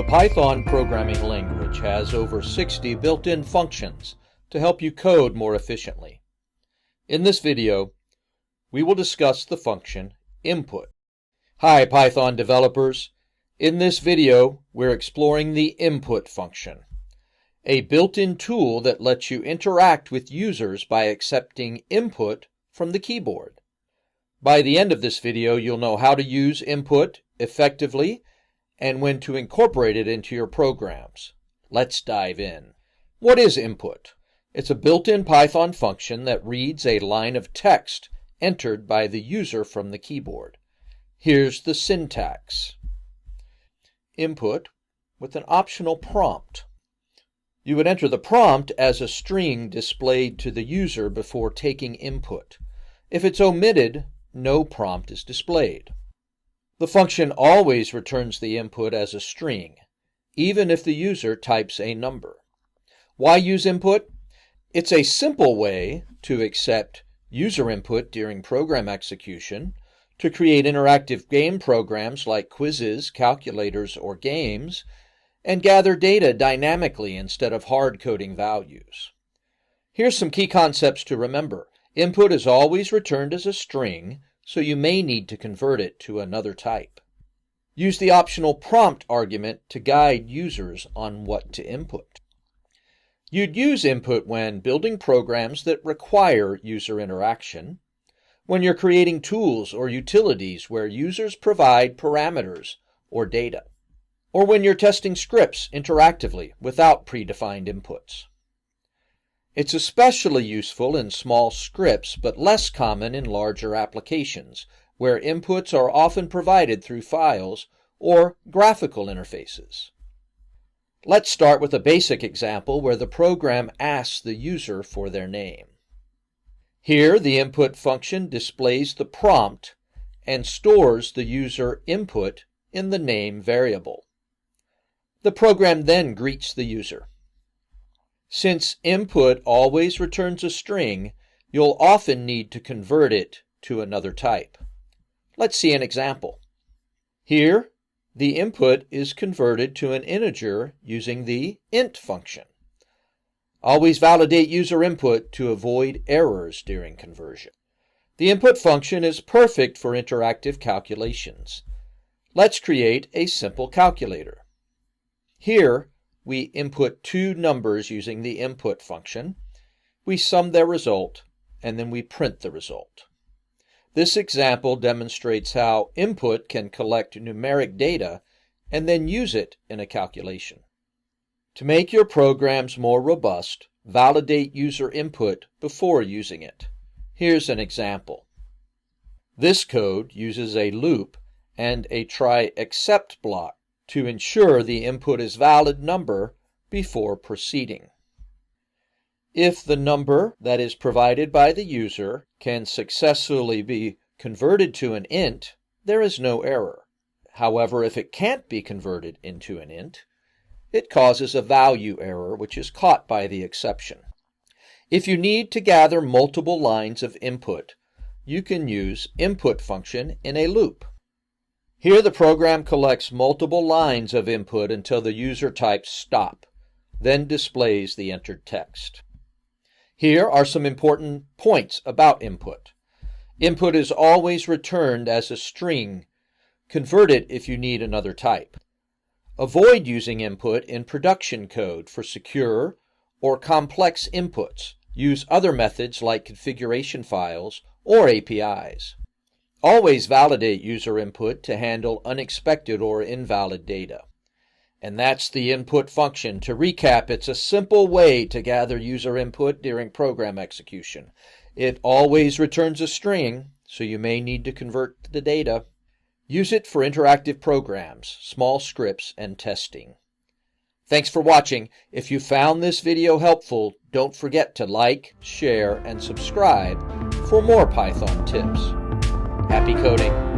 Python programming language has over 60 built-in functions to help you code more efficiently. In this video, we will discuss the function input. Hi Python developers! In this video, we're exploring the input function, a built-in tool that lets you interact with users by accepting input from the keyboard. By the end of this video, you'll know how to use input effectively and when to incorporate it into your programs. Let's dive in. What is input? It's a built-in Python function that reads a line of text entered by the user from the keyboard. Here's the syntax. Input with an optional prompt. You would enter the prompt as a string displayed to the user before taking input. If it's omitted, no prompt is displayed. The function always returns the input as a string, even if the user types a number. Why use input? It's a simple way to accept user input during program execution, to create interactive game programs like quizzes, calculators, or games, and gather data dynamically instead of hard-coding values. Here's some key concepts to remember. Input is always returned as a string, so you may need to convert it to another type. Use the optional prompt argument to guide users on what to input. You'd use input when building programs that require user interaction, when you're creating tools or utilities where users provide parameters or data, or when you're testing scripts interactively without predefined inputs. It's especially useful in small scripts, but less common in larger applications, where inputs are often provided through files or graphical interfaces. Let's start with a basic example where the program asks the user for their name. Here, the input function displays the prompt and stores the user input in the name variable. The program then greets the user. Since input always returns a string, you'll often need to convert it to another type. Let's see an example. Here, the input is converted to an integer using the int function. Always validate user input to avoid errors during conversion. The input function is perfect for interactive calculations. Let's create a simple calculator. Here, we input two numbers using the input function. We sum their result, and then we print the result. This example demonstrates how input can collect numeric data and then use it in a calculation. To make your programs more robust, validate user input before using it. Here's an example. This code uses a loop and a try except block to ensure the input is valid number before proceeding. If the number that is provided by the user can successfully be converted to an int, there is no error. However, if it can't be converted into an int, it causes a value error which is caught by the exception. If you need to gather multiple lines of input, you can use input function in a loop. Here the program collects multiple lines of input until the user types stop, then displays the entered text. Here are some important points about input. Input is always returned as a string. Convert it if you need another type. Avoid using input in production code for secure or complex inputs. Use other methods like configuration files or APIs. Always validate user input to handle unexpected or invalid data. And that's the input function. To recap, it's a simple way to gather user input during program execution. It always returns a string, so you may need to convert the data. Use it for interactive programs, small scripts, and testing. Thanks for watching. If you found this video helpful, don't forget to like, share, and subscribe for more Python tips. Happy coding!